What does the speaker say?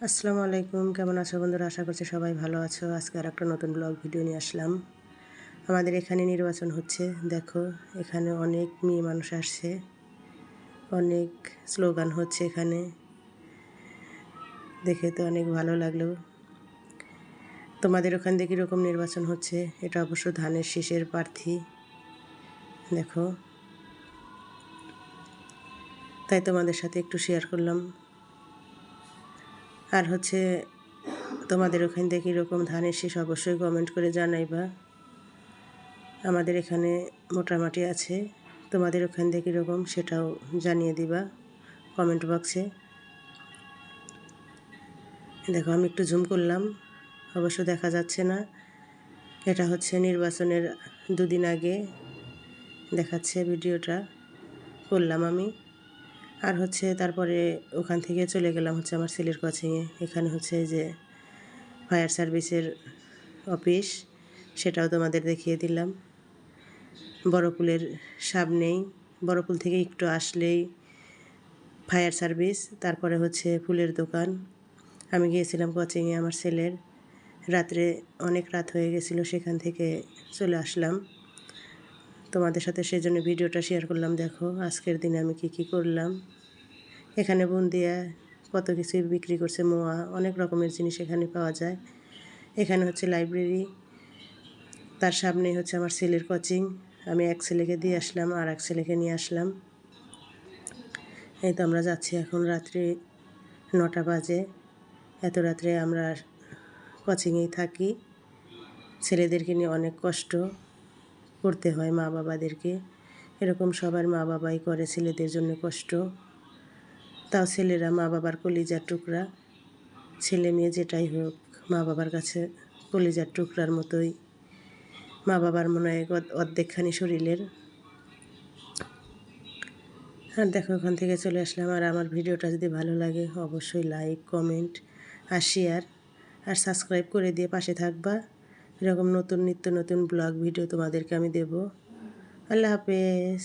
আসসালামু আলাইকুম, কেমন আছো বন্ধুরা? আশা করছি সবাই ভালো আছো। আজকে আর একটা নতুন ব্লগ ভিডিও নিয়ে আসলাম। আমাদের এখানে নির্বাচন হচ্ছে। দেখো, এখানে অনেক মেয়ে মানুষ আসছে, অনেক স্লোগান হচ্ছে এখানে। দেখে তো অনেক ভালো লাগলো। তোমাদের ওখান থেকে কীরকম নির্বাচন হচ্ছে? এটা অবশ্য ধানের শীষের প্রার্থী। দেখো, তাই তোমাদের সাথে একটু শেয়ার করলাম। আর হচ্ছে তোমাদের ওখান থেকে কীরকম ধানের শীষ অবশ্যই কমেন্ট করে জানাইবা। আমাদের এখানে মোটামুটি আছে, তোমাদের ওখান থেকে কীরকম সেটাও জানিয়ে দিবা কমেন্ট বক্সে। দেখো, আমি একটু জুম করলাম, অবশ্য দেখা যাচ্ছে না। এটা হচ্ছে নির্বাচনের দুদিন আগে দেখাচ্ছে, ভিডিওটা করলাম আমি। আর হচ্ছে তারপরে ওখান থেকে চলে গেলাম হচ্ছে আমার ছেলের কোচিংয়ে। এখানে হচ্ছে যে ফায়ার সার্ভিসের অফিস, সেটাও তোমাদের দেখিয়ে দিলাম। বড়পুলের সামনেই, বড়পুল থেকে একটু আসলেই ফায়ার সার্ভিস, তারপরে হচ্ছে ফুলের দোকান। আমি গিয়েছিলাম কোচিংয়ে আমার ছেলের, রাত্রে অনেক রাত হয়ে গেছিলো, সেখান থেকে চলে আসলাম। তোমাদের সাথে সেজন্য ভিডিওটা শেয়ার করলাম। দেখো, আজকের দিনে আমি কি করলাম। এখানে বুন্দিয়া কত কিছুই বিক্রি করছে, মোয়া, অনেক রকমের জিনিস এখানে পাওয়া যায়। এখানে হচ্ছে লাইব্রেরি, তার সামনেই হচ্ছে আমার ছেলের কোচিং। আমি এক ছেলেকে দিয়ে আসলাম আর এক ছেলেকে নিয়ে আসলাম। এই তো আমরা যাচ্ছি এখন, রাত্রি 9টা বাজে। এত রাত্রে আমরা কোচিংয়েই থাকি। ছেলেদেরকে নিয়ে অনেক কষ্ট করতে হয় মা বাবাদেরকে, এরকম সবার মা বাবাই করে ছেলেদের জন্য কষ্ট। তাও ছেলেরা মা বাবার কলিজার টুকরা। ছেলে মেয়ে যেটাই হোক, মা বাবার কাছে কলিজার টুকরার মতোই। মা বাবার মনে হয় অর্ধেকখানি শরীরের। আর দেখো, ওখান থেকে চলে আসলাম। আর আমার ভিডিওটা যদি ভালো লাগে অবশ্যই লাইক, কমেন্ট আর শেয়ার আর সাবস্ক্রাইব করে দিয়ে পাশে থাকবা। এরকম নতুন নিত্য নতুন ব্লগ ভিডিও তোমাদেরকে আমি দেব। আল্লাহ হাফেজ।